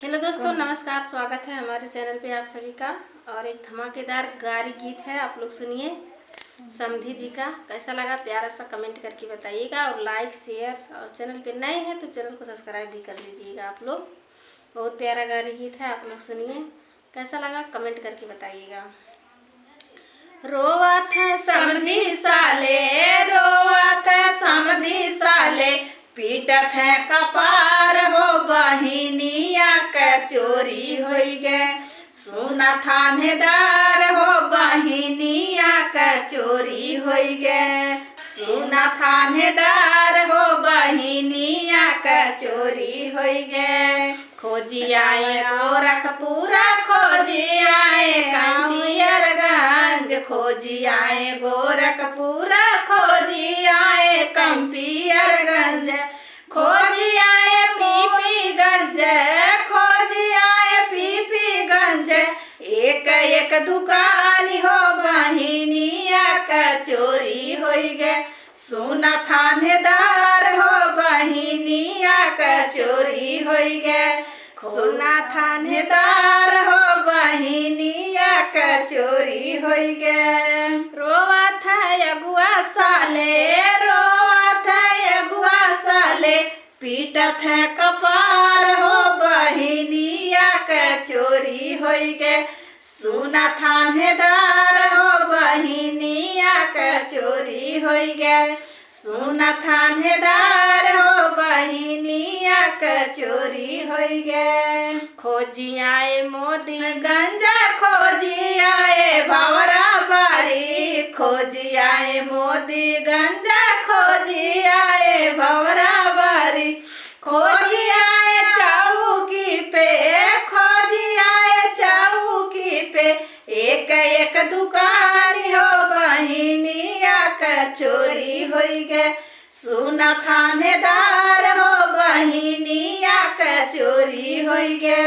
Hello दोस्तों, नमस्कार। स्वागत है हमारे चैनल पे आप सभी का। और एक धमाकेदार गारी गीत है, आप लोग सुनिए समधी जी का। कैसा लगा प्यारा सा कमेंट करके बताइएगा, और लाइक शेयर, और चैनल पे नए हैं तो चैनल को सब्सक्राइब भी कर लीजिएगा आप लोग। बहुत प्यारा गारी गीत है, आप लोग सुनिए। कैसा लगा कमेंट करके बताइएगा। रोवत है समधी साले, रोवत है समधी साले, पीटत है कपार हो बहिनिया के चोरी होई गे। सुना थानेदार हो बहिनिया के चोरी होई गे। सुना थानेदार हो बहिनिया के चोरी होई गे। खोजी आए गोरखपुरा, खोजी आए कंपियरगंज, खोजी आए गोरखपुरा, खोजी आए कंपियरगंज, खोजी आए पीपीगंज, खोजी आए पीपीगंज। एक एक दुकान हो बहिनिया का चोरी होई गे। सुना थानेदार हो बहिनिया का चोरी होई गे। सुना थानेदार हो बहिनिया का चोरी होई गे। रोवत है अगुआ साले, रोवत है अगुआ साले, पीटत है कपार हो बहिनिया का चोरी होई गे। सुना थानेदार हो बहिनिया का चोरी होई गे। सुना थानेदार हो बहिनिया का चोरी होई गे। खोजी आए मोदी गंजा, खोजी आए भवरा बारी, खोजी आए मोदी गंजा, खोजी आए भवरा बारी, खोजी आए चौकी पे, खोजी आए चौकी पे। एक एक दुकान हो बहिनिया का चोरी होई गे। सुना थानेदार हो बहिनिया का चोरी होई गे।